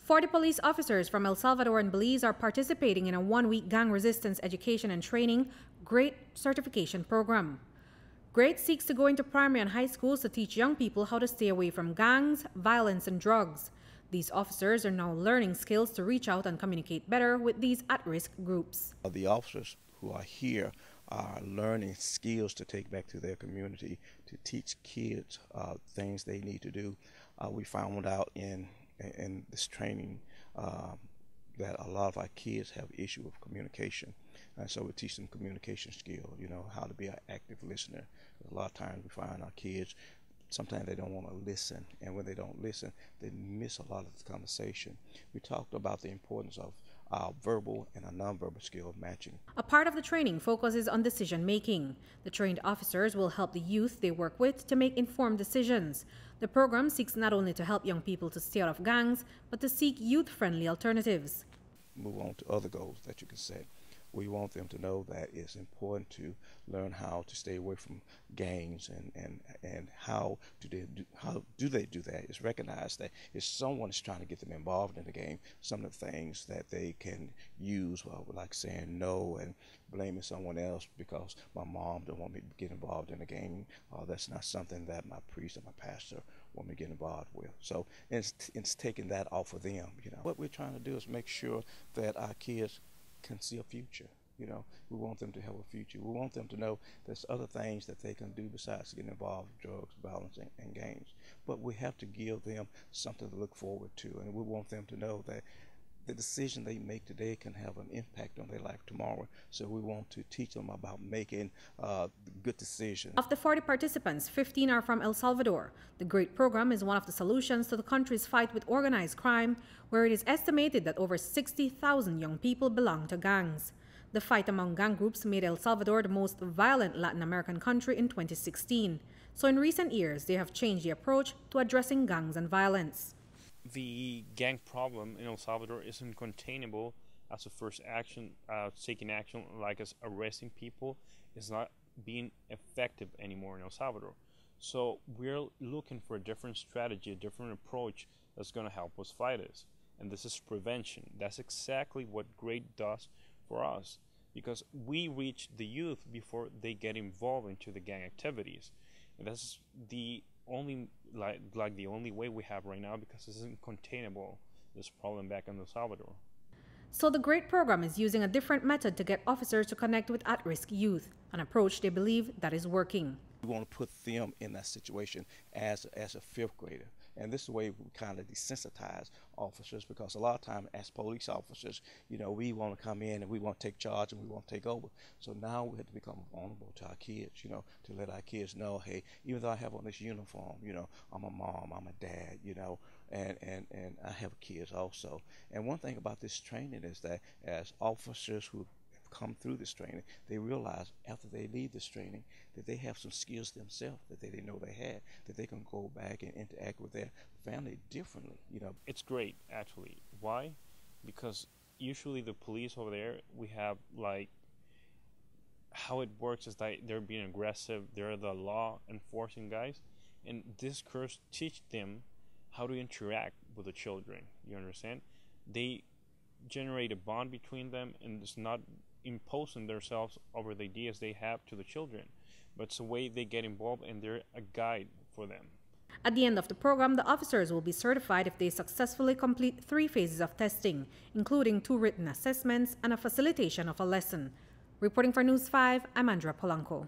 40 police officers from El Salvador and Belize are participating in a one-week gang resistance education and training GREAT certification program. GREAT seeks to go into primary and high schools to teach young people how to stay away from gangs, violence, and drugs. These officers are now learning skills to reach out and communicate better with these at-risk groups. The officers who are here are learning skills to take back to their community, to teach kids things they need to do. We found out in this training that a lot of our kids have issue with communication, and so we teach them communication skills. You know, how to be an active listener. A lot of times we find our kids, sometimes they don't want to listen, and when they don't listen, they miss a lot of the conversation. We talked about the importance of our verbal and a nonverbal skill matching. A part of the training focuses on decision making. The trained officers will help the youth they work with to make informed decisions. The program seeks not only to help young people to stay out of gangs, but to seek youth-friendly alternatives. Move on to other goals that you can set. We want them to know that it's important to learn how to stay away from gangs, and how do they do that? It's recognized that if someone is trying to get them involved in the game, some of the things that they can use, like saying no and blaming someone else because my mom don't want me to get involved in the game. That's not something that my priest or my pastor want me to get involved with. So it's taking that off of them. You know, what we're trying to do is make sure that our kids can see a future. You know, we want them to have a future. We want them to know there's other things that they can do besides getting involved with drugs, violence, and gangs. But we have to give them something to look forward to, and we want them to know that the decision they make today can have an impact on their life tomorrow. So we want to teach them about making good decisions. Of the 40 participants, 15 are from El Salvador. The GREAT program is one of the solutions to the country's fight with organized crime, where it is estimated that over 60,000 young people belong to gangs. The fight among gang groups made El Salvador the most violent Latin American country in 2016. So in recent years, they have changed the approach to addressing gangs and violence. The gang problem in El Salvador isn't containable as a first action. Taking action like as arresting people is not being effective anymore in El Salvador. So we're looking for a different strategy, a different approach that's going to help us fight this. And this is prevention. That's exactly what GREAT does for us, because we reach the youth before they get involved into the gang activities. And that's the only the only way we have right now, because this isn't containable, this problem back in El Salvador. So the GREAT program is using a different method to get officers to connect with at-risk youth, an approach they believe that is working. We want to put them in that situation as a fifth grader. And this is the way we kind of desensitize officers, because a lot of times as police officers, you know, we want to come in and we want to take charge and we want to take over. So now we have to become vulnerable to our kids, you know, to let our kids know, hey, even though I have on this uniform, you know, I'm a mom, I'm a dad, you know, and I have kids also. And one thing about this training is that as officers who come through this training, they realize after they leave this training that they have some skills themselves that they didn't know they had, that they can go back and interact with their family differently. You know, it's great actually. Why? Because usually the police over there, we have like, how it works is that they're being aggressive, they're the law enforcing guys, and this course teach them how to interact with the children. You understand? They generate a bond between them, and it's not imposing themselves over the ideas they have to the children, but it's a way they get involved, and they're a guide for them. At the end of the program, the officers will be certified if they successfully complete 3 phases of testing, including 2 written assessments and a facilitation of a lesson. Reporting for News 5, I'm Andrea Polanco.